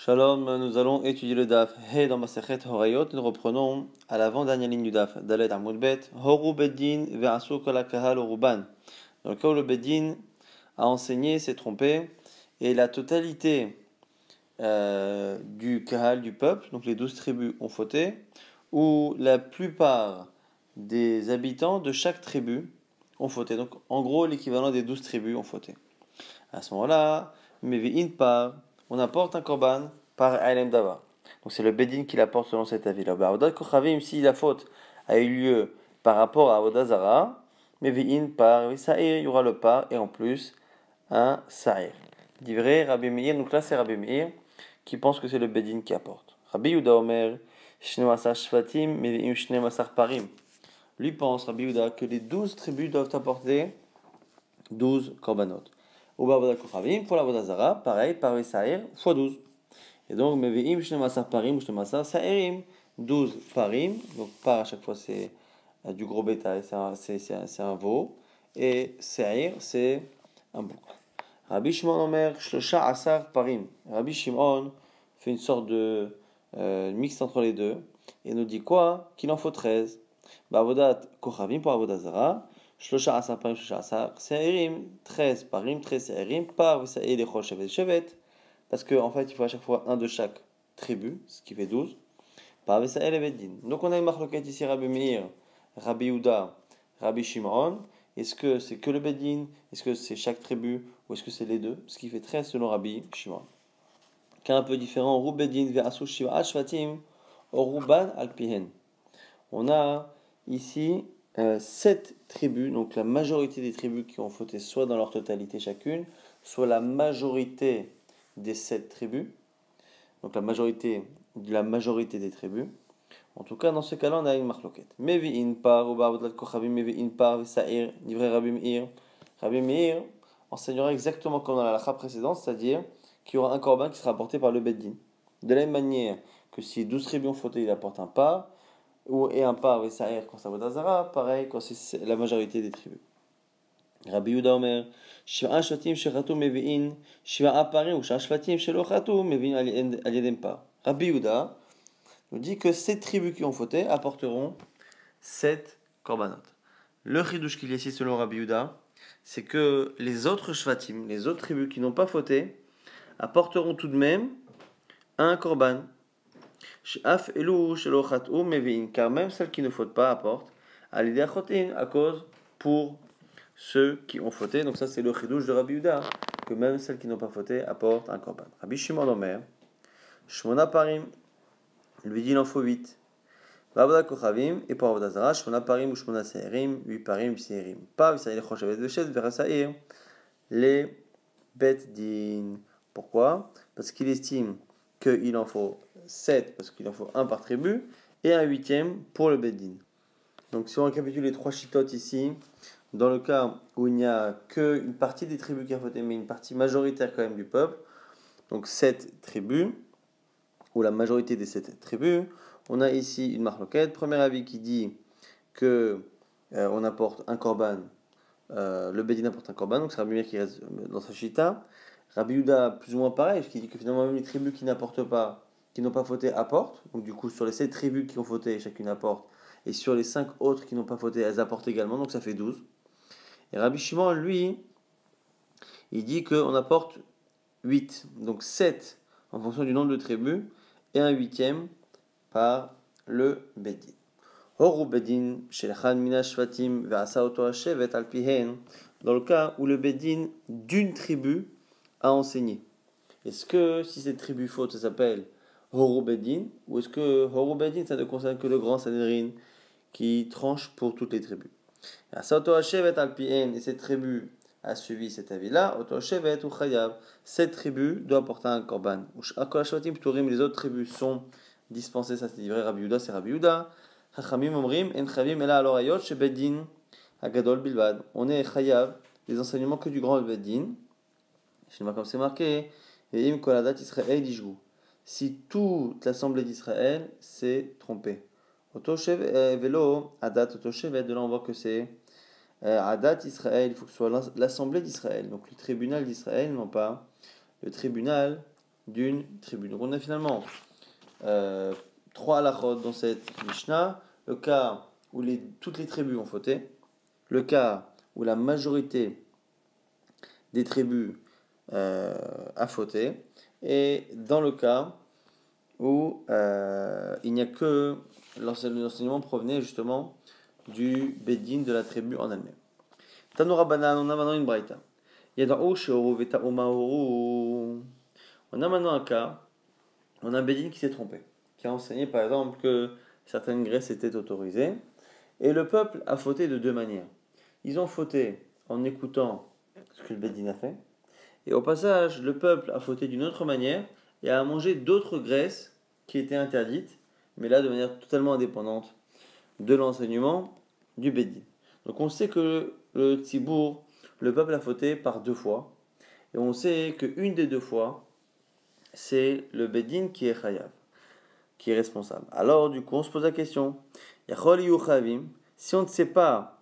Shalom, nous allons étudier le Daf. Hey dans Masechet Horayot, nous reprenons à l'avant-dernière ligne du Daf. Dalet Amud Bet, Horu Bedin ve'asu kol hakahal uruban. Dans le cas où le Bedin a enseigné, s'est trompé, et la totalité du kahal, du peuple, donc les 12 tribus ont fauté, ou la plupart des habitants de chaque tribu ont fauté. Donc en gros, l'équivalent des 12 tribus ont fauté. À ce moment-là, Mevi'in par, on apporte un korban par Ailem Dava. Donc c'est le Bedin qui l'apporte selon cet avis-là. Avodat Kochavim, si la faute a eu lieu par rapport à Avodah Zara, Mevi'in par, Sa'ir, il y aura le par, et en plus, un Sa'ir. Divrei Rabbi Meir, donc là c'est Rabbi Meir qui pense que c'est le Bedin qui apporte. Rabbi Yuda Omer, Shnemasar Shvatim, Mevi'im Shnemasar Parim. Lui pense, Rabbi Yuda, que les 12 tribus doivent apporter 12 korbanot. Ou Bavoda Kochavim, pour la Voda Zara, pareil, par Sa'ir, fois 12. Et donc, Meve'im, Shnemasar Parim, ou Shnemasar Sa'irim, 12 parim, donc par à chaque fois c'est du gros bétail, c'est un veau, et Sa'ir, c'est un bouc. Rabbi Shimon Omer, Shlosha Asar Parim. Rabbi Shimon fait une sorte de mix entre les deux, et nous dit quoi? Qu'il en faut 13. Bavodat Kochavim pour Avodah Zara. Shlosha Asar Parim, Shlosha Asar Se'irim. 13 Parim, 13 Se'irim. Par V'Sa'ir Lechol Shevet Shevet. Parce qu'en fait, il faut à chaque fois un de chaque tribu, ce qui fait 12. Par V'Sa'ir Levedin. Donc on a une marloquette ici, Rabbi Meir, Rabbi Yehuda, Rabbi Shimon. Est-ce que c'est que le Bedin? Est-ce que c'est chaque tribu? Ou est-ce que c'est les deux? Ce qui fait 13 selon Rabbi Shimon. Cas un peu différent, Roubedin ve'asu shiva ashvatim, Oruban alpihen. On a ici 7 tribus, donc la majorité des tribus qui ont fauté soit dans leur totalité chacune, soit la majorité des 7 tribus, donc la majorité de la majorité des tribus. En tout cas, dans ce cas-là, on a une marloquette. Mevi'in par, ou ba'avodat kochavim, mevi'in par, sa'ir, livré Rabbi Meir. Rabbi Meir enseignera exactement comme dans la halakha précédente, c'est-à-dire qu'il y aura un korban qui sera apporté par le Beddin. De la même manière que si 12 tribus ont fauté, il apporte un par, et un par, et sa'ir quand ça vaut d'Azara, pareil quand c'est la majorité des tribus. Rabbi Yehuda Omer, Shiva shvatim shechatu mevi'in, Shiva aparim, ou shvatim shelo chatu mevi'in al yedem par. Rabbi Yehuda nous dit que ces tribus qui ont fauté apporteront 7 korbanot. Le chidouche qu'il y a ici selon Rabbi Yehuda, c'est que les autres shvatim, les autres tribus qui n'ont pas fauté, apporteront tout de même un korban. Sh'af elu shelo chat'u mevi'in, car même celles qui ne fautent pas apportent à l'idée à cause pour ceux qui ont fauté. Donc ça c'est le chidouche de Rabbi Yehuda, que même celles qui n'ont pas fauté apportent un korban. Rabbi Shimon Omer, Shmona parim, lui dit il en faut 8. Bavoda Kochavim, et pour Avodah Zara, Shmona parim ou Shmona Se'irim, 8 parim, 8 Se'irim. Pas V'Sa'ir Lechol Shevet Veshet, Vera Sa'ir, les Bet Din. Pourquoi? Parce qu'il estime qu'il en faut 7, parce qu'il en faut un par tribu, et un huitième pour le Bet Din. Donc si on récapitule les 3 chitotes ici, dans le cas où il n'y a qu'une partie des tribus qui a fauté, mais une partie majoritaire quand même du peuple, donc 7 tribus, ou la majorité des 7 tribus, on a ici une marloquette. Premier avis qui dit que on apporte un korban, le Bedin apporte un korban, donc c'est Rabbi Meir qui reste dans sa chita. Rabbi Yehuda plus ou moins pareil, qui dit que finalement même les tribus qui n'apportent pas, qui n'ont pas fauté apportent. Donc du coup sur les 7 tribus qui ont fauté, chacune apporte, et sur les 5 autres qui n'ont pas fauté, elles apportent également, donc ça fait 12. Et Rabbi Shimon, lui, il dit qu'on apporte 8, donc 7 en fonction du nombre de tribus, et un huitième par le Bedin. Horu Bedin, Shelchan Mina Shvatim, Ve'asa Oto Hashevet al Pihen, dans le cas où le Bedin d'une tribu a enseigné. Est-ce que si cette tribu faute, ça s'appelle Horu Bedin, ou est-ce que Horu Bedin, ça ne concerne que le grand Sanhedrin qui tranche pour toutes les tribus? Ve'asa Oto Hashevet al Pihen, et cette tribu a suivi cet avis-là, Oto Hashevet ou Chayav, cette tribu doit porter un korban. Akol Shvatim Pturim, les autres tribus sont dispensées, ça c'est vrai, Rabbi Yehuda, c'est Rabbi Yehuda. Chachamim omrim en chavim ela alorayot shebedin hagadol bilvad. On est chayav les enseignements que du grand bedin. Je ne sais pas comme c'est marqué. Et im koladat Israël dishgu. Si toute l'assemblée d'Israël s'est trompée. Otoshev velo adat otoshevet. De là on voit que c'est adat Israël. Il faut que ce soit l'assemblée d'Israël. Donc le tribunal d'Israël, non pas le tribunal d'une tribu. Donc on a finalement trois halachot dans cette Mishnah. Le cas où toutes les tribus ont fauté, le cas où la majorité des tribus a fauté, et dans le cas où il n'y a que l'enseignement provenait justement du Bédine de la tribu en elle-même. Tanoura Banan, on a maintenant une braïta. Yada'u she'oru veta'u ma'oru. On a maintenant un cas, on a un Bédine qui s'est trompé, qui a enseigné par exemple que certaines graisses étaient autorisées, et le peuple a fauté de deux manières. Ils ont fauté en écoutant ce que le Bédine a fait, et au passage, le peuple a fauté d'une autre manière et a mangé d'autres graisses qui étaient interdites, mais là de manière totalement indépendante de l'enseignement du Bédine. Donc on sait que le Tzibour, le peuple a fauté par deux fois, et on sait qu'une des deux fois, c'est le Bédine qui est chayav, qui est responsable. Alors du coup on se pose la question, Yachol yuchavim, si on ne sait pas,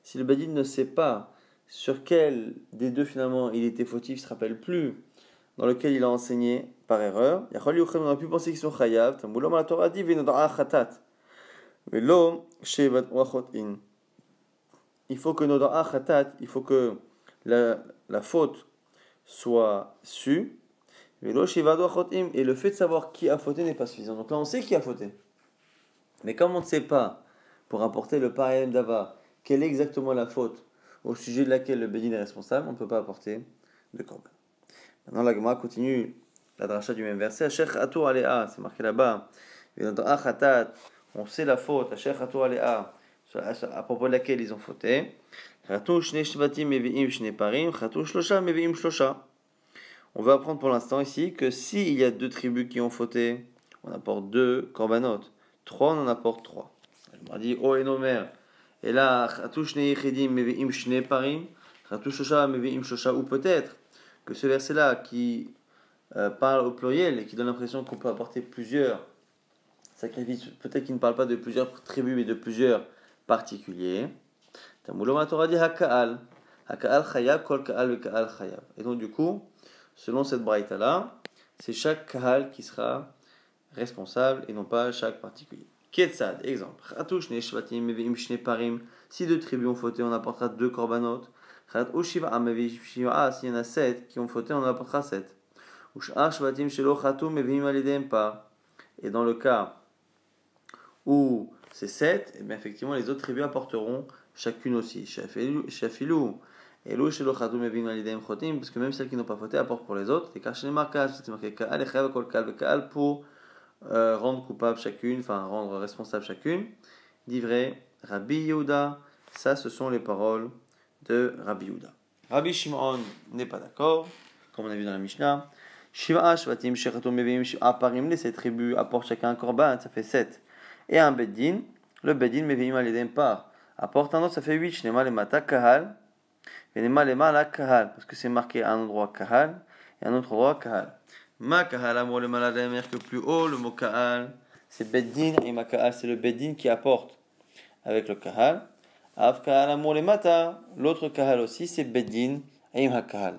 si le Bédine ne sait pas sur quel des deux finalement il était fautif, il ne se rappelle plus, dans lequel il a enseigné par erreur, Yachol yuchavim, on aurait pu penser qu'ils sont chayav, Tamboulom la Torah dit v'inoda'a chatat. Velo shevat wachot in. Il faut que noda'a chatat, il faut que la faute soit su. Velo shevat wachot im. Et le fait de savoir qui a fauté n'est pas suffisant. Donc là, on sait qui a fauté. Mais comme on ne sait pas, pour apporter le parayem d'ava, quelle est exactement la faute au sujet de laquelle le bédine est responsable, on ne peut pas apporter de korban. Maintenant, la Gemara continue la dracha du même verset. Asher atou alea, c'est marqué là-bas. Venoda'a chatat. On sait la faute, à propos de laquelle ils ont fauté. On va apprendre pour l'instant ici que s'il y a deux tribus qui ont fauté, on apporte deux korbanot. Trois, on en apporte trois. Je me dis, oh et nos mères. Et là, ou peut-être que ce verset-là qui parle au pluriel et qui donne l'impression qu'on peut apporter plusieurs sacrifice, peut-être qu'il ne parle pas de plusieurs tribus, mais de plusieurs particuliers. Tamuloma Torah dit Haka'al. Haka'al Chayab, Kol Ka'al, le Ka'al Chayab. Et donc, du coup, selon cette braïta-là, c'est chaque Ka'al qui sera responsable et non pas chaque particulier. Ketsad, exemple. Chatouch ne shvatim, meveim shne parim. Si deux tribus ont fauté, on apportera deux korbanot. Chatouch shiva, meveim shiva. S'il y en a 7 qui ont fauté, on en apportera 7. Ush'ar shvatim shelo chatou, meveim alidem par. Et dans le cas où c'est 7, et bien effectivement les autres tribus apporteront chacune aussi. Shafilou, Elou, Shelo, Chatou, Mevin, Alidem, Chotim, parce que même celles qui n'ont pas fauté apportent pour les autres. Et car chez les marquages, c'est marqué Kaal, et Chayav, Kol, Kal, Kaal, pour rendre coupable chacune, enfin rendre responsable chacune. D'ivré, Rabbi Yehuda, ça ce sont les paroles de Rabbi Yehuda. Rabbi Shimon n'est pas d'accord, comme on a vu dans la Mishnah. Shiva, Shvatim, Shechatou, Mevin, Parim, les 7 tribus apportent chacun un korban, ça fait 7. Et un beddin, le beddin meviim alidem par apporte un autre, ça fait 8. Shnema lemata kahal, venema lema la kahal, parce que c'est marqué à un endroit kahal et à un autre endroit kahal. Ma kahal amor lema la mer que plus haut, le mot kahal, c'est beddin, et ma kahal, c'est le beddin qui apporte avec le kahal. Av kahal amor lemata, l'autre kahal aussi, c'est beddin, et ma kahal.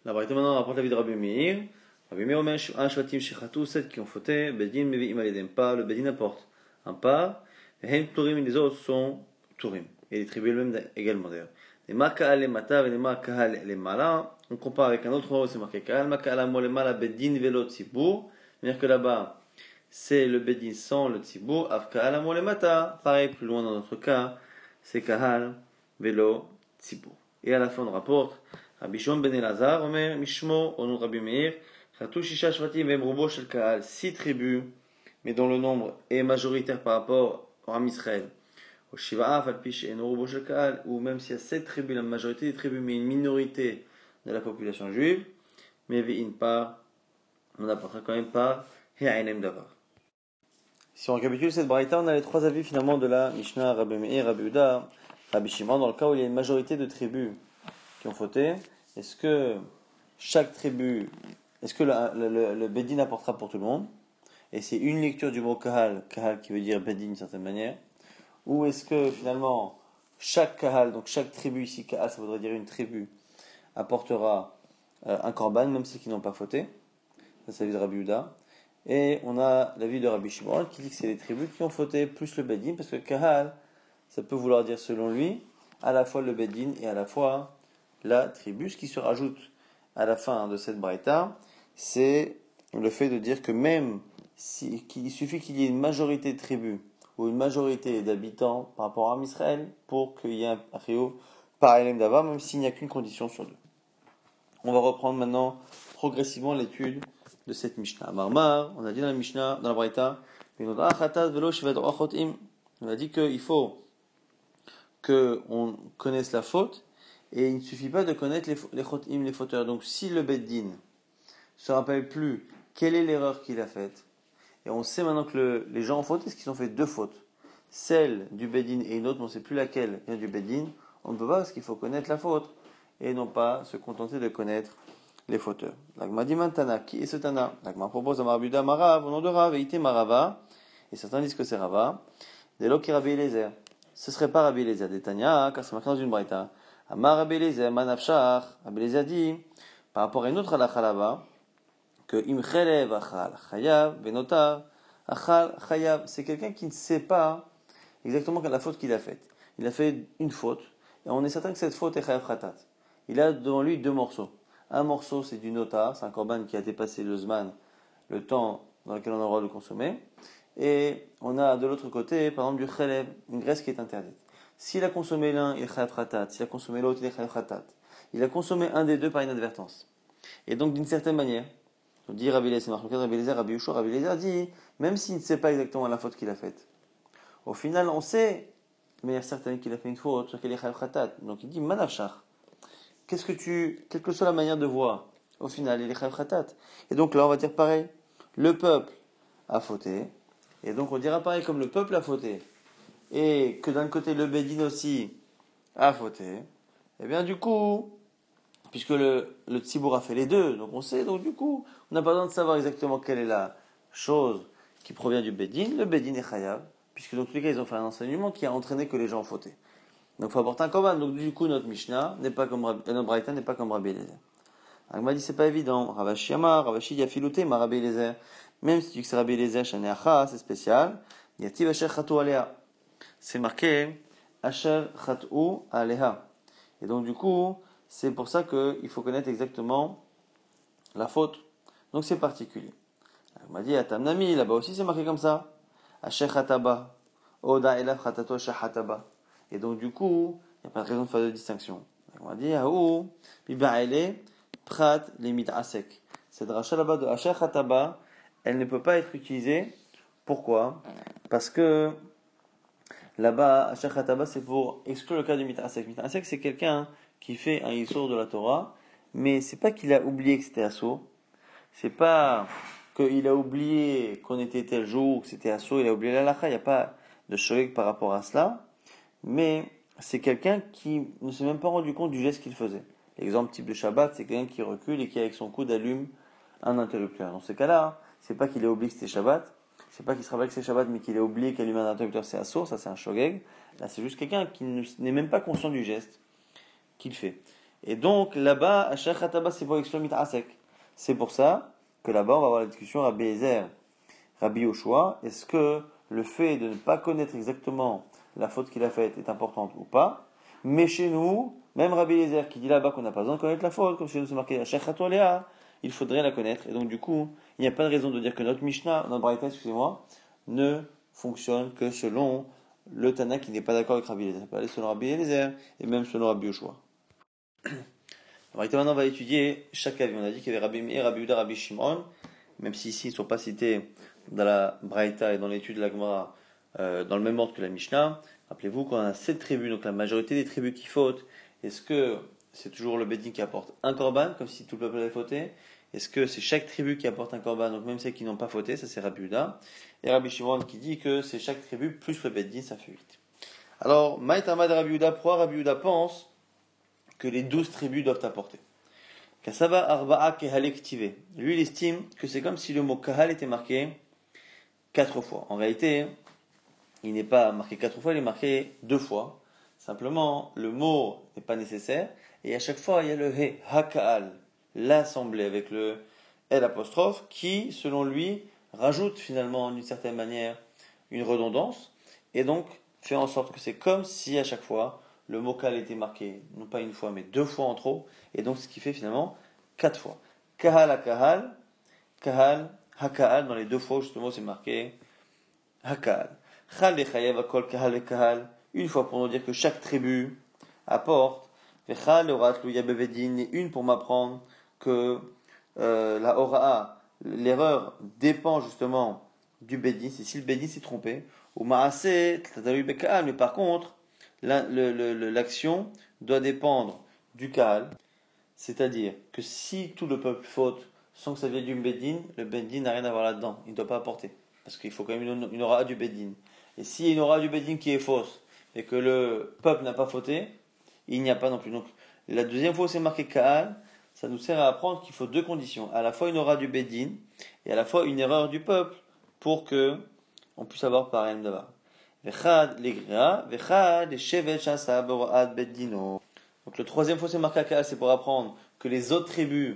La braïta maintenant apporte la vie de Rabbi Meir. Rabbi Meir omer un shvatim shechatou, 7 qui ont fauté, bedin mevi'im alidem pas, le bedin apporte un pas, et hen turim, les autres sont turim, et les tribus elles-mêmes également d'ailleurs. Les maka'al les mata, et les maka'al les mala, on compare avec un autre endroit où c'est marqué ka'al, maka'al amo les mala, bedin velo tzibur, c'est-à-dire que là-bas c'est le bedin sans le tzibur, av ka'al amo les mata, pareil plus loin dans notre cas, c'est ka'al velo tzibur. Et à la fin on rapporte, Rabbi Shimon ben Elazar, Omer, Mishmo, au nom de Rabbi Meir, Chatou Shisha Shvatim Vem Robo Shel Kaal, 6 tribus, mais dont le nombre est majoritaire par rapport au Ram Israël. Au Shiva'a, Falpish et Robo Shel Kaal, ou même s'il y a 7 tribus, la majorité des tribus, mais une minorité de la population juive, mais Ve'in par, on n'apportera quand même pas He'ainem Davar. Si on récapitule cette braïta, on a les trois avis finalement de la Mishnah, Rabbi Meir, Rabbi Yehuda, Rabbi Shimon, dans le cas où il y a une majorité de tribus qui ont fauté, est-ce que chaque tribu, est-ce que le Bedin apportera pour tout le monde? Et c'est une lecture du mot Kahal, Kahal qui veut dire Bedin d'une certaine manière. Ou est-ce que finalement, chaque Kahal, donc chaque tribu ici, Kahal ça voudrait dire une tribu, apportera un korban, même ceux qui n'ont pas fauté? Ça c'est l'avis de Rabbi Yehuda. Et on a l'avis de Rabbi Shimon qui dit que c'est les tribus qui ont fauté plus le Bedin, parce que Kahal, ça peut vouloir dire selon lui, à la fois le Bedin et à la fois la tribu. Ce qui se rajoute à la fin de cette braïta, c'est le fait de dire que même qu'il suffit qu'il y ait une majorité de tribus ou une majorité d'habitants par rapport à Israël pour qu'il y ait un rio par Elem Davar, même s'il n'y a qu'une condition sur deux. On va reprendre maintenant progressivement l'étude de cette Mishnah. Marmar, on a dit dans la Mishnah, dans la Braïta, on a dit qu'il faut qu'on connaisse la faute, et il ne suffit pas de connaître les chotim, les fauteurs. Donc si le Beddin se rappelle plus quelle est l'erreur qu'il a faite, et on sait maintenant que les gens ont fauté, parce qu'ils ont fait deux fautes, celle du Beddin et une autre, mais on ne sait plus laquelle vient du Beddin, on ne peut pas parce qu'il faut connaître la faute, et non pas se contenter de connaître les fauteurs. L'agma dit Tana, qui est ce Tana? L'agma propose à Marbuda Marav, au nom de Rav, et ité Marava, et certains disent que c'est Rava, des loki Rabbi Eliezer. Ce serait pas Rabbi Eliezer des Tanya, car c'est marqué dans une braïta. Amar Rabbi Eliezer, manafshach, Rabbi Eliezer dit, par rapport à une autre halakha là-bas, que im chelev achal chayav, benotar, achal chayav, c'est quelqu'un qui ne sait pas exactement la faute qu'il a faite. Il a fait une faute, et on est certain que cette faute est chayav khatat. Il a devant lui deux morceaux. Un morceau, c'est du notar, c'est un korban qui a dépassé le zman, le temps dans lequel on a le droit de consommer. Et on a de l'autre côté, par exemple, du chelev, une graisse qui est interdite. S'il a consommé l'un, il est chayav khatat. S'il a consommé l'autre, il est chayav khatat. Il a consommé un des deux par inadvertance. Et donc, d'une certaine manière, on dit Rabbi Eliezer, Rabbi Eliezer, Rabbi Yehoshua, Rabbi Eliezer dit, même s'il ne sait pas exactement la faute qu'il a faite, au final, on sait, de manière certaine, qu'il a fait une faute sur laquelle il est chayav khatat. Donc, il dit, manafshach. Quelle que soit la manière de voir, au final, il est chayav khatat. Et donc là, on va dire pareil. Le peuple a fauté. Et donc on dira pareil, comme le peuple a fauté. Et que d'un côté, le Bédine aussi a fauté. Et bien du coup, puisque le Tzibour a fait les deux, donc on sait, donc du coup, on n'a pas besoin de savoir exactement quelle est la chose qui provient du Bédine. Le Bédine est chayav. Puisque dans tous les cas, ils ont fait un enseignement qui a entraîné que les gens ont fauté. Donc il faut apporter un korban. Donc du coup, notre Mishnah n'est pas comme notre Braïta n'est pas comme Rabbi Eliezer. Agma dit c'est pas évident. Ravashi Amar, Ravashi Yafilouté, ma Rabbi Eliezer. Même si tu dis que c'est Rabbi Eliezer, Shaneacha, c'est spécial. Yativ Asher Chatou Alea. C'est marqué Asher Chatou Alea. Et donc du coup, c'est pour ça qu'il faut connaître exactement la faute. Donc c'est particulier. Agma dit Atam Nami, là-bas aussi c'est marqué comme ça. Asher Chataba. Oda Elav Chatato Asher Chataba. Et donc, du coup, il n'y a pas de raison de faire de distinction. On va dire, Biba'ele, Prat, limite Asek. Cette rachat là-bas de Asher Khataba, elle ne peut pas être utilisée. Pourquoi? Parce que là-bas, Asher Khataba, c'est pour exclure le cas du Mitasek. Mitasek, c'est quelqu'un qui fait un Issour de la Torah, mais c'est pas qu'il a oublié que c'était assaut. C'est pas qu'il a oublié qu'on était tel jour, que c'était assaut, il a oublié la lacha. Il n'y a pas de shogeg par rapport à cela. Mais c'est quelqu'un qui ne s'est même pas rendu compte du geste qu'il faisait. L'exemple type de Shabbat, c'est quelqu'un qui recule et qui avec son coude allume un interrupteur. Dans ce cas-là, c'est pas qu'il a oublié que c'était Shabbat, c'est pas qu'il se rappelle que c'est Shabbat, mais qu'il a oublié qu'allumer un interrupteur c'est assour, ça c'est un shogeg. Là c'est juste quelqu'un qui n'est même pas conscient du geste qu'il fait. Et donc là-bas, à Sheikh Hataba, c'est pour exclure Asek. C'est pour ça que là-bas on va avoir la discussion Rabbi Eliezer, Rabbi Yehoshua. Est-ce que le fait de ne pas connaître exactement la faute qu'il a faite est importante ou pas? Mais chez nous, même Rabbi Eliezer qui dit là-bas qu'on n'a pas besoin de connaître la faute, comme chez nous c'est marqué à Sheikh Hatolea, il faudrait la connaître. Et donc du coup, il n'y a pas de raison de dire que notre Mishnah, notre Braïta, excusez-moi, ne fonctionne que selon le Tana qui n'est pas d'accord avec Rabbi Eliezer. Ça peut aller selon Rabbi Eliezer et même selon Rabbi Yehoshua. Maintenant on va étudier chaque avis. On a dit qu'il y avait Rabbi Meir, Rabbi Yehuda, Rabbi Shimon, même si ici ils ne sont pas cités dans la Braïta et dans l'étude de la Gemara dans le même ordre que la Mishnah. Rappelez-vous qu'on a 7 tribus, donc la majorité des tribus qui fautent. Est-ce que c'est toujours le Bédin qui apporte un korban, comme si tout le peuple avait fauté? Est-ce que c'est chaque tribu qui apporte un korban, donc même celles qui n'ont pas fauté? Ça c'est Rabbi Yehuda. Et Rabbi Shimon qui dit que c'est chaque tribu plus le Bédin, ça fait 8. Alors, Maïtamad Rabbi Yehuda, pourquoi Rabbi Yehuda pense que les 12 tribus doivent apporter? Kasava Arba'a Kehale Ktive. Lui, il estime que c'est comme si le mot Kahal était marqué 4 fois. En réalité, il n'est pas marqué 4 fois, il est marqué 2 fois. Simplement, le mot n'est pas nécessaire. Et à chaque fois, il y a le He, Haka'al, l'assemblée avec le L apostrophe, qui, selon lui, rajoute finalement d'une certaine manière une redondance, et donc fait en sorte que c'est comme si à chaque fois le mot kal était marqué, non pas une fois, mais deux fois en trop, et donc ce qui fait finalement quatre fois. Kahal à kahal, kahal, hakahal, dans les deux fois justement c'est marqué hakahal. Chal et chayev akol kahal et kahal, une fois pour nous dire que chaque tribu apporte, vechal orat luya bevedin, et une pour m'apprendre que la ora'a, l'erreur dépend justement du bedin, c'est si le bedin s'est trompé, ou ma'aseh, mais par contre, l'action doit dépendre du kahal, c'est-à-dire que si tout le peuple faute sans que ça vienne du bedin, le bedin n'a rien à voir là-dedans, il ne doit pas apporter, parce qu'il faut quand même une ora'a du bedin. Et s'il y a une ora'a du bedin qui est fausse, et que le peuple n'a pas fauté, il n'y a pas non plus. Donc, la deuxième fois où c'est marqué kahal, ça nous sert à apprendre qu'il faut deux conditions. À la fois une aura du Bedin et à la fois une erreur du peuple pour que on puisse avoir pareil d'abord. Vechad l'egria, vechad les shevet shasa boroad bedino. Donc le troisième fois c'est marqué à c'est pour apprendre que les autres tribus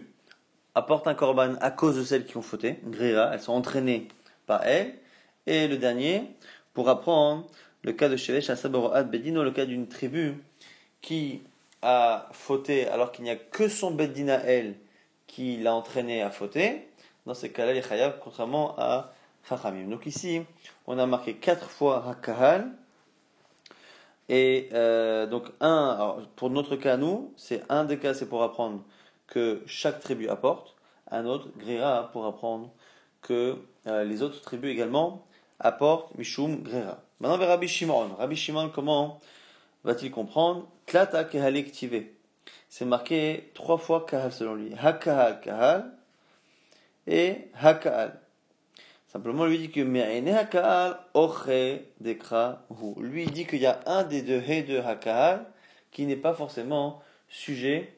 apportent un korban à cause de celles qui ont fauté. Grira, elles sont entraînées par elles. Et le dernier, pour apprendre le cas de shevet shasa boroad bedino, le cas d'une tribu qui a fauté alors qu'il n'y a que son beddin à elle qui l'a entraîné à fauter, dans ces cas-là, il est chayav, contrairement à Chachamim. Donc ici, on a marqué 4 fois Hakahal, et donc alors, pour notre cas, nous, c'est un des cas, c'est pour apprendre que chaque tribu apporte, un autre, Grira, pour apprendre que les autres tribus également apportent Mishum Grira. Maintenant, vers Rabbi Shimon. Rabbi Shimon, comment va-t-il comprendre? Klata kehalik tive. C'est marqué 3 fois kahal selon lui. Hakahal kahal et hakahal. Simplement, lui dit que me'ene hakahal oche dekra hu. Lui dit qu'il y a un des deux he de hakahal qui n'est pas forcément sujet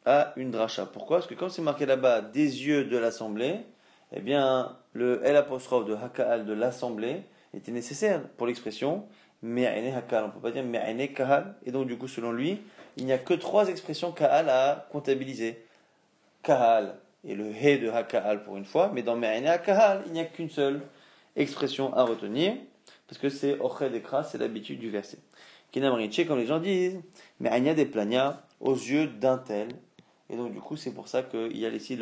à une dracha. Pourquoi? Parce que comme c'est marqué là-bas des yeux de l'assemblée, eh bien le L apostrophe de hakahal de l'assemblée était nécessaire pour l'expression me'ene hakahal. On ne peut pas dire me'ene kahal. Et donc du coup, selon lui, il n'y a que 3 expressions kahal à comptabiliser. Kahal et le he de hakahal pour une fois, mais dans me'ene hakahal, il n'y a qu'une seule expression à retenir, parce que c'est ochet dekra, c'est l'habitude du verset. Kinamriche, comme les gens disent, me'anya des plania, aux yeux d'un tel. Et donc du coup, c'est pour ça qu'il y a ici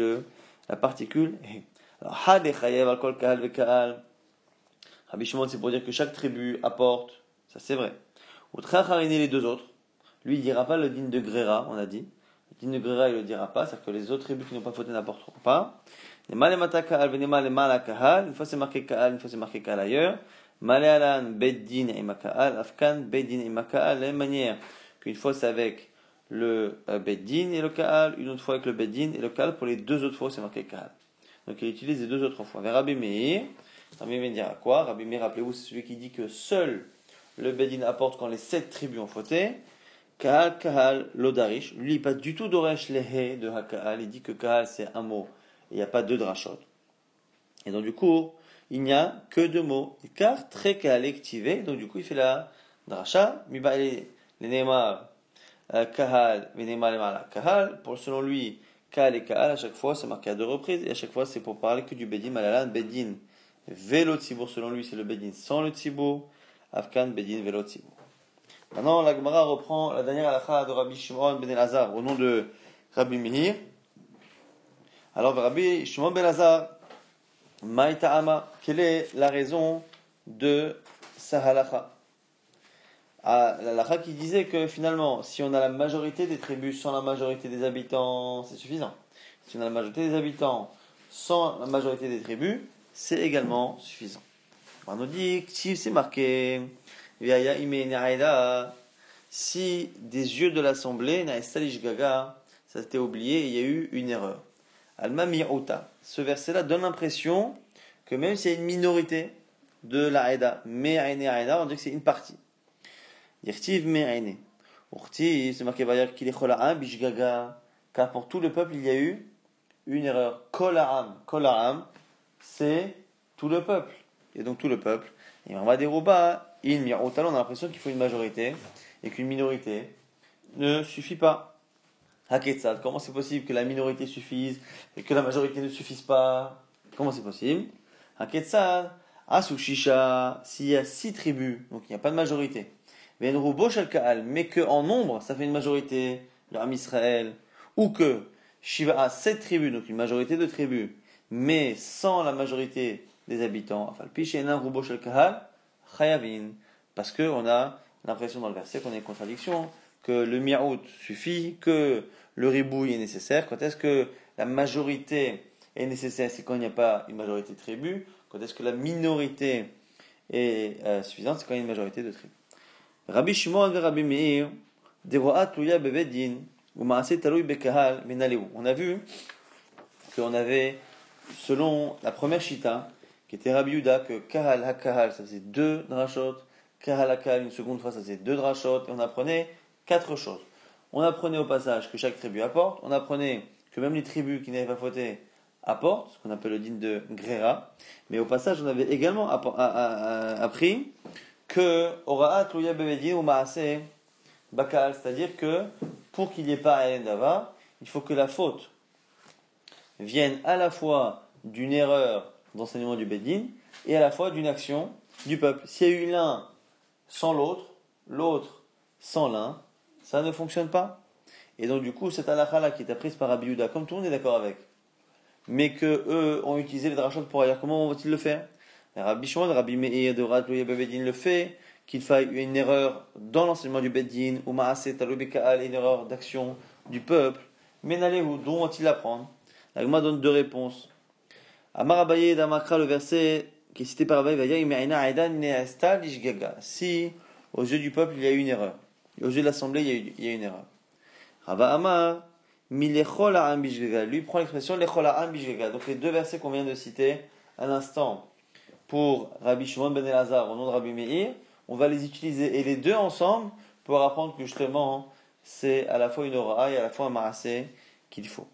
la particule he. Alors, ha de chayev al kol kahal ve kahal. Rabbi Shimon, c'est pour dire que chaque tribu apporte, ça c'est vrai. Ou tracharini les deux autres. Lui, il dira pas le din de Grera, on a dit. Le din de Grera, il le dira pas, c'est-à-dire que les autres tribus qui n'ont pas fauté n'apporteront pas. Une fois c'est marqué Kaal, une fois c'est marqué Kaal ailleurs. Malayalan, Beddin et Makaal, Afkan, Beddin et Makaal, de la même manière qu'une fois c'est avec le Beddin et le Kaal, une autre fois avec le Beddin et le Kaal, pour les deux autres fois c'est marqué Kaal. Donc il utilise les deux autres fois. Vers Rabbi Meir, Rabbi Meir dira quoi? Rabbi Meir, rappelez-vous, c'est celui qui dit que seul le Beddin apporte quand les 7 tribus ont fauté. Kahal, Kahal, Lodarish. Lui, il pas du tout d'Oresh Lehe de Hakahal. Il dit que Kahal, c'est un mot. Il n'y a pas 2 drachot. Et donc, du coup, il n'y a que 2 mots. Car, très Kahal activé. Donc, du coup, il fait la dracha. Miba, les Neymar, Kahal, les Neymar, les Mala, Kahal. Pour, selon lui, Kahal et Kahal, à chaque fois, c'est marqué à 2 reprises. Et à chaque fois, c'est pour parler que du Bedin, Malalan, Bedin. Velo Tzibour, selon lui, c'est le Bedin sans le Tzibour. Afkan, Bedin, Velo Tzibour. Maintenant, la Gemara reprend la dernière halakha de Rabbi Shimon ben Elazar au nom de Rabbi Meir. Alors, Rabbi Shimon ben Elazar, Maïta'ama, quelle est la raison de sa halakha? La halakha qui disait que finalement, si on a la majorité des tribus sans la majorité des habitants, c'est suffisant. Si on a la majorité des habitants sans la majorité des tribus, c'est également suffisant. On nous dit que si c'est marqué, si des yeux de l'assemblée, gaga, ça s'était oublié, il y a eu une erreur. Alma mi'ota. Ce verset-là donne l'impression que même s'il y a une minorité de la Aïda, me'aïne aïda, on dit que c'est une partie. Yertiv me'aïne. Urtiv, c'est marqué qu'il est bishgaga, car pour tout le peuple, il y a eu une erreur. Kola'am, c'est tout le peuple. Et donc tout le peuple. Et on va dérouba. On a l'impression qu'il faut une majorité et qu'une minorité ne suffit pas. Haketzad, comment c'est possible que la minorité suffise et que la majorité ne suffise pas? Comment c'est possible? Haketzad, Asushisha, s'il y a 6 tribus, donc il n'y a pas de majorité. Venrubo Shalkaal, mais qu'en nombre, ça fait une majorité, le Ham Israël. Ou que Shiva a 7 tribus, donc une majorité de tribus, mais sans la majorité des habitants. Enfin, le Pishéna Rubo Shalkaal, Chayavin. Parce qu'on a l'impression dans le verset qu'on a une contradiction, que le mi'out suffit, que le ribouille est nécessaire. Quand est-ce que la majorité est nécessaire? C'est quand il n'y a pas une majorité de tribus. Quand est-ce que la minorité est suffisante? C'est quand il y a une majorité de tribus. Rabbi Shimon et Rabbi Meir, Deroat Tuya Bevedin, ou Maaseh Taloui Bekahal, Menaleu. On a vu qu'on avait, selon la première Shita, qui était Rabbi Yuda, que Kahal HaKahal, ça faisait 2 drachot, Kahal HaKahal, une seconde fois, ça faisait 2 drachot, et on apprenait 4 choses. On apprenait au passage que chaque tribu apporte, on apprenait que même les tribus qui n'avaient pas fauté apportent, ce qu'on appelle le din de Grera, mais au passage, on avait également appris que Oraat Luya Bevedin ou Maaseh Bakal, c'est-à-dire que pour qu'il n'y ait pas Ayen Dava, il faut que la faute vienne à la fois d'une erreur d'enseignement du Bedin et à la fois d'une action du peuple. S'il y a eu l'un sans l'autre, l'autre sans l'un, ça ne fonctionne pas. Et donc du coup, cette halakha-là qui est apprise par Rabbi Yehuda, comme tout le monde est d'accord avec, mais que eux ont utilisé les drachot pour ailleurs, comment vont-ils le faire? Rabbi Shimon, Rabbi Meir de Rat Loya Bedin le fait, qu'il faille une erreur dans l'enseignement du Bedin, ou Maaseh Taloui Bekahal, une erreur d'action du peuple. Mais n'allez où, d'où vont-ils l'apprendre? L'Agma donne 2 réponses. Amar Abaye d'Amakra, le verset qui est cité par Abaye, va dire si aux yeux du peuple il y a eu une erreur, et aux yeux de l'assemblée il y a eu une erreur. Rava Amar, Milechol Ha'am Bishgaga, lui prend l'expression Lechol Ha'am Bishgaga. Donc les 2 versets qu'on vient de citer à l'instant pour Rabbi Shimon ben Elazar au nom de Rabbi Meir, on va les utiliser et les 2 ensemble pour apprendre que justement c'est à la fois une aura et à la fois un maaseh qu'il faut.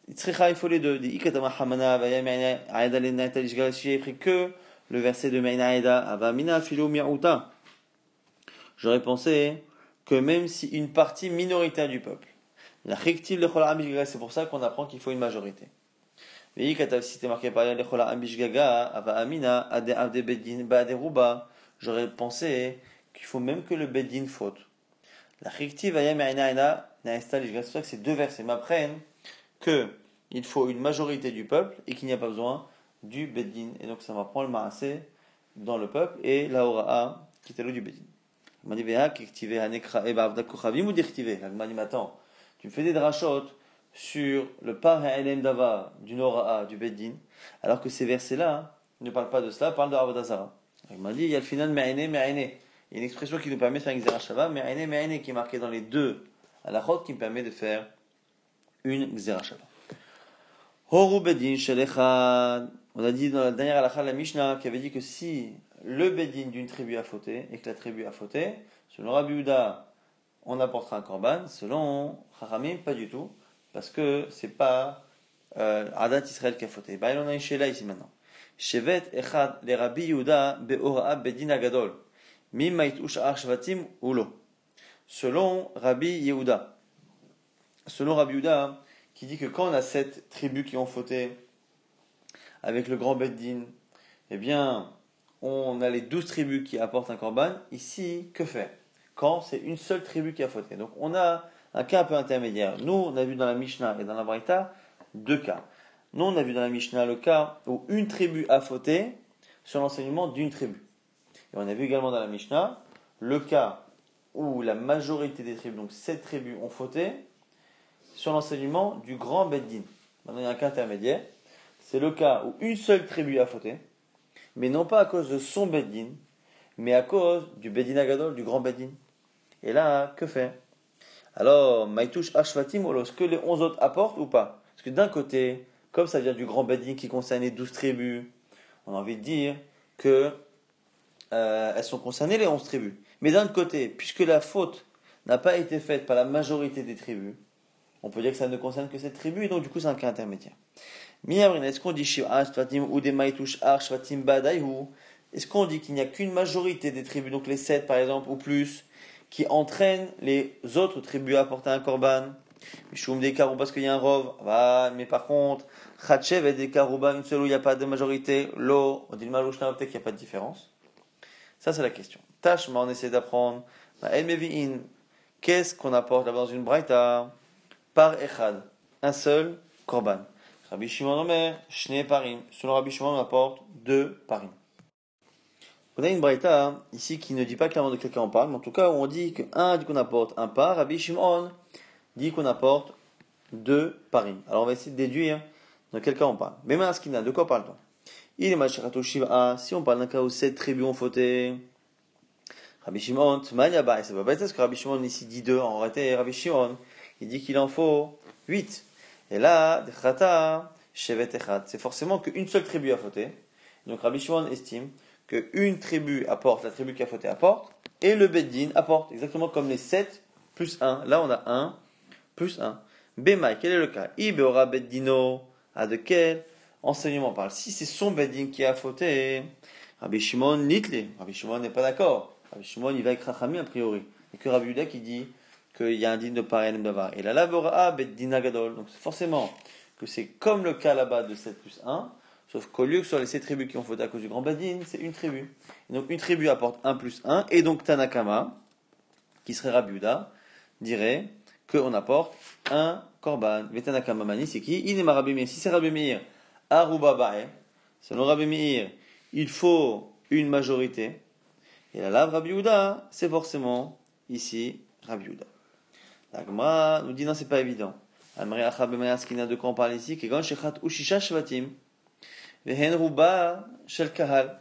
Il faut les 2. Si j'ai pris que le verset de Me'inaïda, Avamina Philo Mi'auta, j'aurais pensé que même si une partie minoritaire du peuple, la chiktiv lechol ha'am bishgaga, c'est pour ça qu'on apprend qu'il faut une majorité. Si c'était marqué par lechol ha'am bishgaga, Avamina Ade Bedin Ba'ade Ruba, j'aurais pensé qu'il faut même que le Bedin faute. La chiktiv vaya Me'inaïda, c'est pour ça que ces 2 versets m'apprennent que il faut une majorité du peuple et qu'il n'y a pas besoin du Bedin. Et donc ça m'apprend le Maaseh dans le peuple et la Hora'a qui est le du Bedin. Il dit, attends, tu me fais des drachot sur le par ha'elem davar d'une Hora'a du Bedin, alors que ces versets-là ne parlent pas de cela, parlent de Avodazara. Il m'a dit, il y a le final me'ene, me'ene. Il y a une expression qui nous permet de faire une Xerashava, me'ene, me'ene, qui est marquée dans les 2 halachot qui me permet de faire une Xerashava. Horu Bedin Shelechad. On a dit dans la dernière halakha de la Mishnah qui avait dit que si le Bedin d'une tribu a fauté et que la tribu a fauté, selon Rabbi Yehuda, on apportera un korban. Selon Chachamim, pas du tout, parce que c'est pas Adat Israël qui a fauté. Bah, il en a une Sheila ici maintenant. Shevet Echad le Rabbi Yehuda be'ora'a Bedin Agadol. Mimait ush'ar shvatim ulo. Selon Rabbi Yehuda. Selon Rabbi Yehuda, qui dit que quand on a 7 tribus qui ont fauté avec le grand Beddin, eh bien, on a les 12 tribus qui apportent un korban. Ici, que faire quand c'est une seule tribu qui a fauté? Donc, on a un cas un peu intermédiaire. Nous, on a vu dans la Mishnah et dans la Braïta 2 cas. Nous, on a vu dans la Mishnah le cas où une tribu a fauté sur l'enseignement d'une tribu. Et on a vu également dans la Mishnah le cas où la majorité des tribus, donc 7 tribus, ont fauté sur l'enseignement du grand Beddin. Maintenant, il y a un cas intermédiaire. C'est le cas où une seule tribu a fauté, mais non pas à cause de son Beddin, mais à cause du Beddin Agadol, du grand Beddin. Et là, que faire? Alors, Maïtouche Ashvatim, est-ce que les 11 autres apportent ou pas? Parce que d'un côté, comme ça vient du grand Beddin qui concerne les 12 tribus, on a envie de dire que elles sont concernées les 11 tribus. Mais d'un autre côté, puisque la faute n'a pas été faite par la majorité des tribus, on peut dire que ça ne concerne que cette tribu, et donc du coup c'est un cas intermédiaire. Est-ce qu'on dit ou des maïtouch arshvatim badayhu? Est-ce qu'on dit qu'il n'y a qu'une majorité des tribus, donc les 7 par exemple, ou plus, qui entraînent les autres tribus à apporter un korban? Mishum des Karouba parce qu'il y a un rov. Mais par contre, Khatchev et des Karouba, une seule où il n'y a pas de majorité. Lo, on dit le Malouchna, peut-être qu'il n'y a pas de différence. Ça, c'est la question. Tashma, on essaie d'apprendre. El Mevi'in, qu'est-ce qu'on apporte là-bas dans une braïta? Par Echad, un seul korban. Rabbi Shimon Omer, Shne Parim. Selon Rabbi Shimon, on apporte 2 parim. On a une braïta ici qui ne dit pas clairement de quelqu'un on parle, mais en tout cas, on dit qu'un dit qu'on apporte un par, Rabbi Shimon dit qu'on apporte 2 parim. Alors on va essayer de déduire de quel cas on parle. Mais Maskina, de quoi parle-t-on? Il est Macharato Shiva, si on parle d'un cas où 7 tribus ont fauté, Rabbi Shimon, Tmanya Ba, et ça va pas être ce que Rabbi Shimon ici dit 2, en réalité, Rabbi Shimon, il dit qu'il en faut 8. Et là, Dechata, Shevet Echad, c'est forcément qu'une seule tribu a fauté. Donc Rabbi Shimon estime qu'une tribu apporte, la tribu qui a fauté apporte, et le Beddin apporte, exactement comme les 7 plus 1. Là, on a 1 plus 1. Bemai, quel est le cas? Ibeora Beddino, à de quel enseignement on parle? Si c'est son Beddin qui a fauté, Rabbi Shimon Nitli, Rabbi Shimon n'est pas d'accord. Rabbi Shimon, il va avec Rachami a priori. Et que Rabbi Yuda qui dit qu'il y a un din de pareil d'avar. Et la Lavora Beddina Gadol. Donc forcément que c'est comme le cas là-bas de 7 plus 1, sauf qu'au lieu que sur les 7 tribus qui ont fauté à cause du grand Beddin, c'est une tribu. Et donc une tribu apporte 1 plus 1, et donc Tanakama, qui serait Rabbi Yuda, dirait qu'on apporte un korban. Mais Tanakama Mani, c'est qui? Il est ma Rabbi Meir. Si c'est Rabbi Meir, Aruba Bae, selon Rabbi Meir, il faut une majorité. Et la lave Rabbi Yehuda, c'est forcément ici Rabbi Yehuda. La Gemara nous dit non, c'est pas évident. Amri Achab Bemaya, ce qu'il y a de quoi on parle ici, Kegon Shechat Ushisha Shvatim, Vehen Ruba Shel Kahal,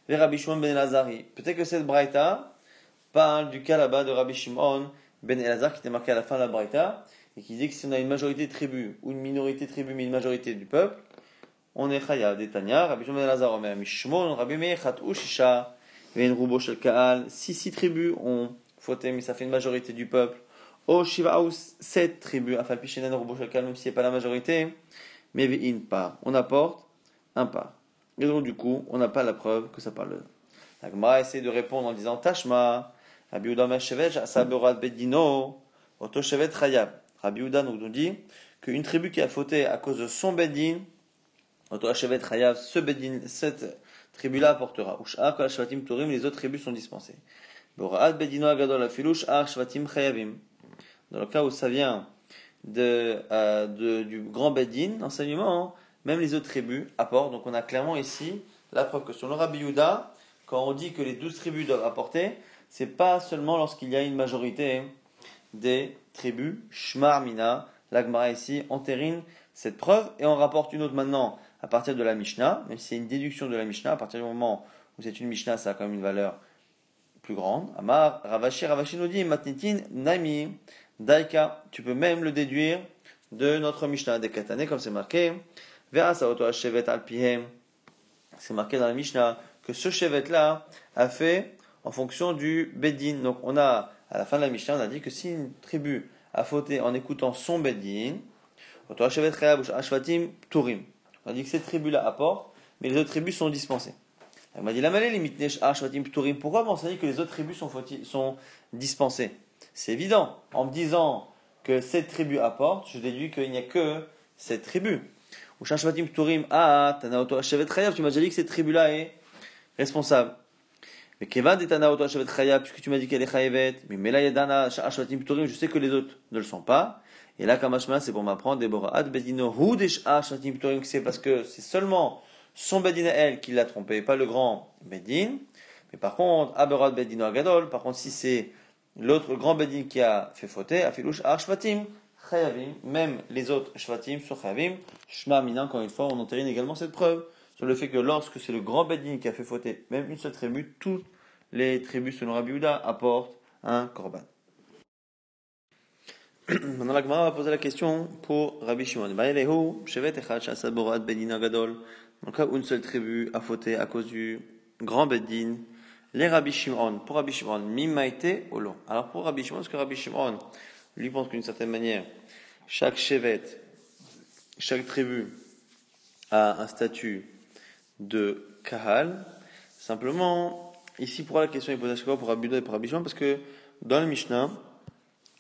Ve Rabbi Shimon Ben Elazari. Peut-être que cette braïta parle du cas là-bas de Rabbi Shimon Ben Elazar qui était marqué à la fin de la braïta, et qui dit que si on a une majorité de tribus, ou une minorité de tribus, mais une majorité du peuple, on est Chayav d'Etania, Rabbi Shimon Ben Elazar, Omer Mishmon, Rabbi Meir Chat Ushisha, si 6 tribus ont fauté, mais ça fait une majorité du peuple. Au Shivaus, 7 tribus, Afalpichenen, Rubo Shalkal, même si ce n'est pas la majorité, mais une part. On apporte un part. Et donc, du coup, on n'a pas la preuve que ça parle de. La Gemara essaie de répondre en disant Tashma, Rabbi Yehuda Meshevet, Asaberat Bedino, Oto Shevet Chayab. Rabbi Yehuda nous dit qu'une tribu qui a fauté à cause de son Bedin, Oto Shevet Chayab, ce Bedin, cette tribu-là apportera. Ush'ar kol shvatim turim, les autres tribus sont dispensées. Bora'at bedino agadol afilush ar shvatim chayavim. Dans le cas où ça vient du grand bedin, enseignement, même les autres tribus apportent. Donc on a clairement ici la preuve que sur le Rabbi Yehuda, quand on dit que les 12 tribus doivent apporter, c'est pas seulement lorsqu'il y a une majorité des tribus. Shmar mina, l'Agmara ici entérine cette preuve et on rapporte une autre maintenant à partir de la Mishnah, même si c'est une déduction de la Mishnah, à partir du moment où c'est une Mishnah, ça a quand même une valeur plus grande. Amar, Ravashi nous dit, Matnitin, Nami, Daika, tu peux même le déduire de notre Mishnah, des Katané, comme c'est marqué, Vera Saoto Shevet Alpihem, c'est marqué dans la Mishnah, que ce Shevet-là a fait en fonction du Bedin. Donc on a, à la fin de la Mishnah, on a dit que si une tribu a fauté en écoutant son Bedin, Oto Shevet Chayab ou Ashvatim Turim. On dit que cette tribu-là apporte, mais les autres tribus sont dispensées. Elle m'a dit la malée limite Ashvatim Turim. Pourquoi on dit que les autres tribus sont dispensées? C'est évident. En me disant que cette tribu apporte, je déduis qu'il n'y a que cette tribu. Ou Ashvatim Turim, Tanaoto Shevet Chayab, tu m'as déjà dit que cette tribu-là est responsable. Mais Kevan de Tanaoto Shevet Chayab, puisque tu m'as dit qu'elle est Chayavet, mais Melayadana Ashvatim Turim, je sais que les autres ne le sont pas. Et là, Kamashma, c'est pour m'apprendre, Deborah Ad Bedino Hudish Ashvatim Turim, c'est parce que c'est seulement son Bedin à elle qui l'a trompé, pas le grand Bedin. Mais par contre, Aberad Bedino Agadol, par contre, si c'est l'autre grand Bedin qui a fait fauter, Afilouch Ashvatim Chayavim, même les autres Shvatim sont Chayavim. Shma Mina, encore une fois, on entérine également cette preuve sur le fait que lorsque c'est le grand Bedin qui a fait fauter même une seule tribu, toutes les tribus selon Rabbi Yehuda apportent un korban. Maintenant, la Gemara va poser la question pour Rabbi Shimon. Dans le cas où une seule tribu a fauté à cause du grand Beddin, les Rabbi Shimon, pour Rabbi Shimon, mimaïté ou non. Alors pour Rabbi Shimon, est-ce que Rabbi Shimon, lui pense qu'une certaine manière, chaque chevet, chaque tribu a un statut de Kahal. Simplement, ici, pourquoi la question est posée à chaque fois pour Rabbi Yehuda et pour Rabbi Shimon? Parce que dans le Mishnah,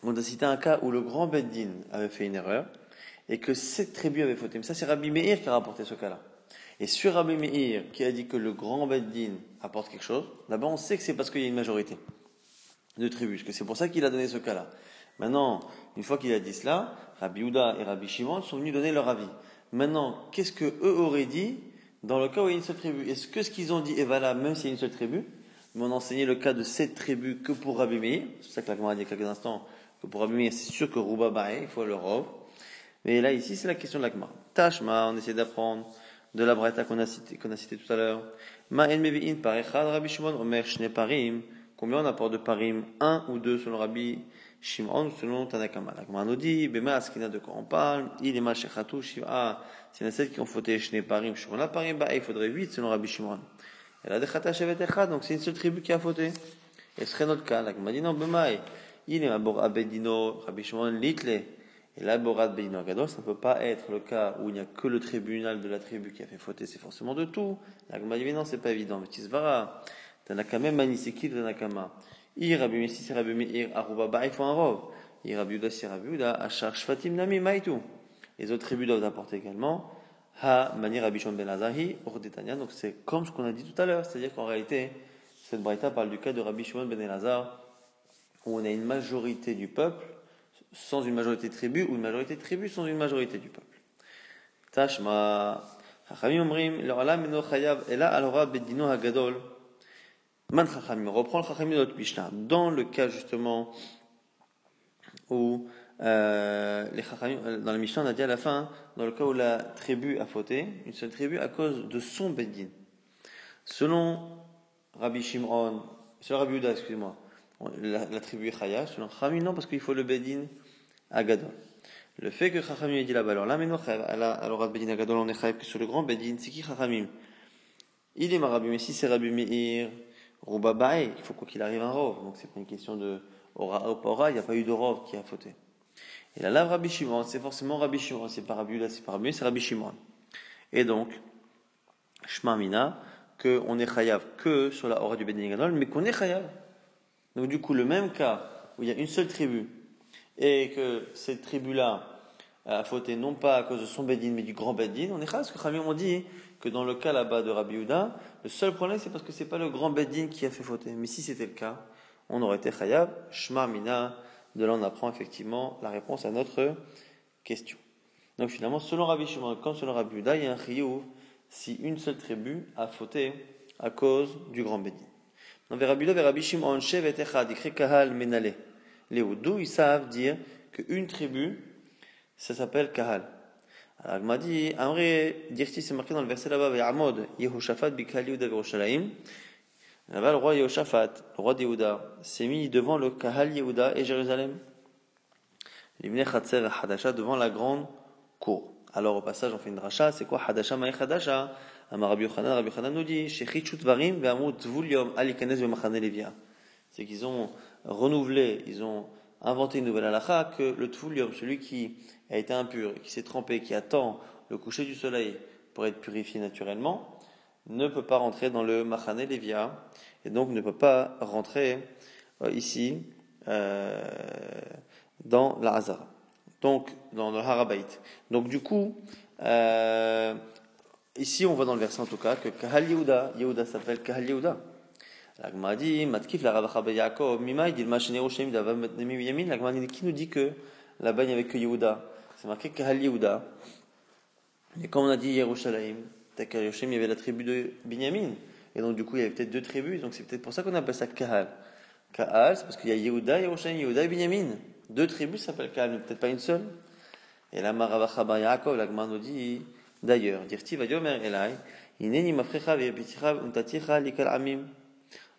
on a cité un cas où le grand Beddin avait fait une erreur et que 7 tribus avaient fauté. Mais ça, c'est Rabbi Meir qui a rapporté ce cas-là. Et sur Rabbi Meir qui a dit que le grand Beddin apporte quelque chose, là-bas on sait que c'est parce qu'il y a une majorité de tribus, que c'est pour ça qu'il a donné ce cas-là. Maintenant, une fois qu'il a dit cela, Rabbi Yehuda et Rabbi Shimon sont venus donner leur avis. Maintenant, qu'est-ce que eux auraient dit dans le cas où il y a une seule tribu? Est-ce que ce qu'ils ont dit est valable même s'il y a une seule tribu? Mais on a enseigné le cas de 7 tribus que pour Rabbi Meir. C'est ça que la Gemara a dit il y a quelques instants, que pour Rabbi Meir, c'est sûr que Rouba Bae, il faut le rov. Mais là, ici, c'est la question de la Gemara. Tashma, on essaie d'apprendre de la Braïta qu'on a cité tout à l'heure. Ma'en mevi'in par echad Rabbi Shimon omer shne parim. Combien on apporte de parim? 1 ou 2 selon Rabbi Shimon, selon Tanakama. La Gemara nous dit, bema askina de quoi on parle? Il est mal shechatou shiva. C'est une 7 qui ont fauté shne parim. Shimon la parim, bah, il faudrait 8 selon Rabbi Shimon. Elle a dechata shevet echad, donc c'est une seule tribu qui a fauté. Et ce serait notre cas. La Gemara dit non, bemaï. Il est mabor abedino, Rabbi Shimon litle. Et là, Borat Beino Gadol, ça ne peut pas être le cas où il n'y a que le tribunal de la tribu qui a fait fauter, c'est forcément de tout. La Gemara dit, mais non, c'est pas évident. Mais Tisvara, Tanakama, Mani, c'est qui le Tanakama? Rabbi Messi, c'est Rabbi Meir, Aruba, il faut un rov. Rabbi Yuda, c'est Rabbi Yuda, Achar, Shfatim, Nami, Maïtou. Les autres tribus doivent apporter également. Ha, Mani, Rabbi Shon Ben Azahi, Ordetania. Donc c'est comme ce qu'on a dit tout à l'heure. C'est-à-dire qu'en réalité, cette braïta parle du cas de Rabbi Shimon Ben Elazar, où on a une majorité du peuple sans une majorité de tribus, ou une majorité de tribus sans une majorité du peuple. Tashma, Chachamim omrim, l'olam eno chayav, ela alora bedino hagadol. Man Chachamim, on reprend le Chachamim de notre Mishnah. Dans le cas justement où les Chachamim, dans la Mishnah on a dit à la fin, dans le cas où la tribu a fauté, une seule tribu à cause de son beddin. Selon Rabbi Shimon, selon Rabbi Yehuda, excusez-moi, la tribu est chayav, selon Chachamim non, parce qu'il faut le beddin Agadol. Le fait que Chachamim ait dit là-bas, alors là, maintenant, alors Rabbi Bedin Agadol, on est chayav que sur le grand Bedin, c'est qui Chachamim? Il est Rabbi, mais si c'est Rabbi Meir, Rouba Bae, il faut quoi qu'il arrive un rov. Donc c'est pas une question de Ora ou pas Ora, il n'y a pas eu de rov qui a fauté. Et là, Rabbi Shimon, c'est forcément Rabbi Shimon, c'est pas Rabbi Yehuda, c'est pas Rabbi Meir, c'est Rabbi Shimon. Et donc, Shma Mina, qu'on est chayav que sur la Ora du Bedin Agadol, mais qu'on est chayav. Donc du coup, le même cas où il y a une seule tribu, et que cette tribu-là a fauté non pas à cause de son Beddin, mais du grand Beddin, on est chas, parce que Khamim ont dit que dans le cas là-bas de Rabbi Yehuda, le seul problème c'est parce que c'est pas le grand Beddin qui a fait fauter. Mais si c'était le cas, on aurait été chayav, shma mina, de là on apprend effectivement la réponse à notre question. Donc finalement, selon Rabbi Shimon, comme selon Rabbi Yehuda, il y a un chiyuv si une seule tribu a fauté à cause du grand Beddin. Donc Rabbi Yehuda, Rabbi Shimon, shevet echad, ikri kahal menale. Les Houdous, ils savent dire qu'une tribu, ça s'appelle Kahal. Alors, il m'a dit, Amré, Dirti, c'est marqué dans le verset là-bas, Ya'amod, Yehoshaphat, Bikal Yehuda, Veroshalaim. Là-bas, le roi Yehoshaphat, le roi de Yehuda, s'est mis devant le Kahal Yehuda et Jérusalem. L'Ibn Khatser Hadasha, devant la grande cour. Alors, au passage, on fait une dracha, c'est quoi Hadasha, Maï Hadasha? Amar Rabbi Yochanan nous dit, Shechitchut Varim, Ve'amut Tvuliom, Alikanes, Ve'machane Levia. C'est qu'ils ont renouvelé, ils ont inventé une nouvelle halakha que le tfulium, celui qui a été impur, qui s'est trempé, qui attend le coucher du soleil pour être purifié naturellement, ne peut pas rentrer dans le Machane Levia et donc ne peut pas rentrer ici dans la Hazara, donc dans le Harabait. Donc du coup, ici on voit dans le verset en tout cas que Kahal Yehuda, Yehuda s'appelle Kahal Yehuda. La Gemara dit, Matkif la Ravacha be Yaakov, Mimai dit le Machane Yerushalayim d'Avav Metnemi Yamin. La Gemara dit, qui nous dit que là-bas il n'y avait que Yehuda? C'est marqué Kahal Yehuda. Et comme on a dit Yerushalayim, Takar Yerushalayim, il y avait la tribu de Binyamin. Et donc du coup il y avait peut-être deux tribus, donc c'est peut-être pour ça qu'on appelle ça Kahal. Kahal, c'est parce qu'il y a Yehuda, Yerushalayim, Yehuda et Binyamin. Deux tribus s'appellent Kahal, mais peut-être pas une seule. Et là, Ravacha be Yaakov, la Gemara nous dit, d'ailleurs, Dirti va Yomer Elai, Ineni mafrecha ve'yepiticha untaticha likal amim.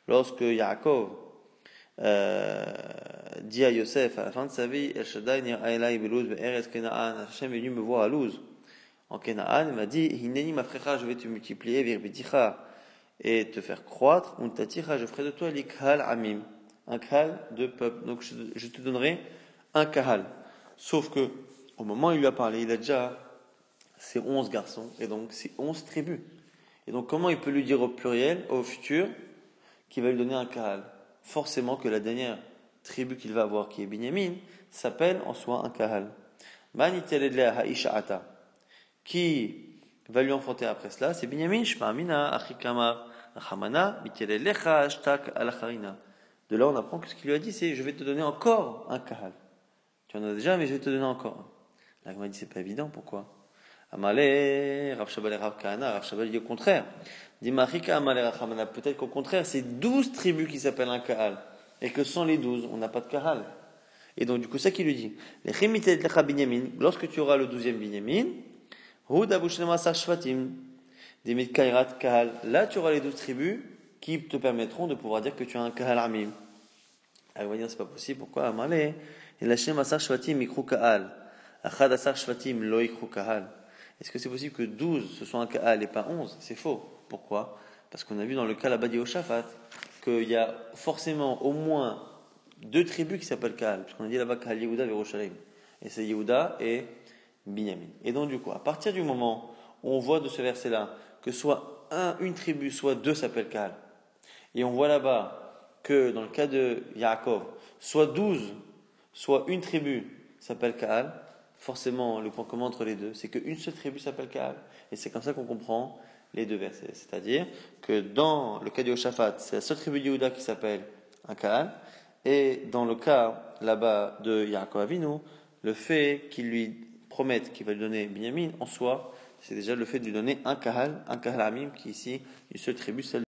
Lorsque Yaakov dit à Yosef à la fin de sa vie, El Shaddai nira elai belouz be'eretz Kenaan, Hashem est venu me voir à Luz, en Kenaan, il m'a dit, Hineni mafrecha, je vais te multiplier, ve'yepiticha, et te faire croître, untaticha, je ferai de toi l'ikal amim, un kahal de peuple. Donc je te donnerai un kahal. Sauf que, au moment où il lui a parlé, il a déjà ses 11 garçons, et donc ses 11 tribus. Et donc comment il peut lui dire au pluriel, au futur, qui va lui donner un kahal? Forcément que la dernière tribu qu'il va avoir, qui est Binyamin, s'appelle en soi un kahal. Qui va lui enfanter après cela, c'est Binyamin, Shma'amina, Achikamar, Achamana, Mitelelecha, Shtak, Alacharina. De là, on apprend que ce qu'il lui a dit, c'est je vais te donner encore un kahal. Tu en as déjà, mais je vais te donner encore un. La Gemara dit c'est pas évident, pourquoi? Amalé, Rav Shabal et Rav Kahana, Rav Shabal dit au contraire. Dit Machika, Amalé, Rachamana, peut-être qu'au contraire, c'est 12 tribus qui s'appellent un kahal. Et que sans les 12, on n'a pas de kahal. Et donc, du coup, ça qui lui dit. Les Chimitet Lecha Binyamin, lorsque tu auras le 12e Binyamin, Hud Abushnema Sar Shvatim, Dimit Kairat Kahal, là tu auras les 12 tribus qui te permettront de pouvoir dire que tu as un kahal amim. Elle va dire c'est pas possible, pourquoi? Amalé, et la Shem Asar Shvatim Ikru Kahal, Achad Asar Shvatim Lo Ikru Kahal. Est-ce que c'est possible que 12 ce soit un kahal et pas 11? C'est faux. Pourquoi? Parce qu'on a vu dans le cas là-bas d'Yehoshaphat qu'il y a forcément au moins 2 tribus qui s'appellent kahal, puisqu'on a dit là-bas Kahal Yehuda Yerushalayim. Et c'est Yehuda et Binyamin. Et donc du coup, à partir du moment où on voit de ce verset-là que soit une tribu, soit 2 s'appellent kahal, et on voit là-bas que dans le cas de Yaakov, soit 12, soit une tribu s'appelle kahal, forcément le point commun entre les deux, c'est qu'une seule tribu s'appelle kahal. Et c'est comme ça qu'on comprend les deux versets. C'est-à-dire que dans le cas de Yehoshaphat, c'est la seule tribu de Yehuda qui s'appelle un kahal, et dans le cas là-bas de Yaakov Avinu, le fait qu'il lui promette qu'il va lui donner Binyamin, en soi, c'est déjà le fait de lui donner un kahal amim, qui est ici une seule tribu, celle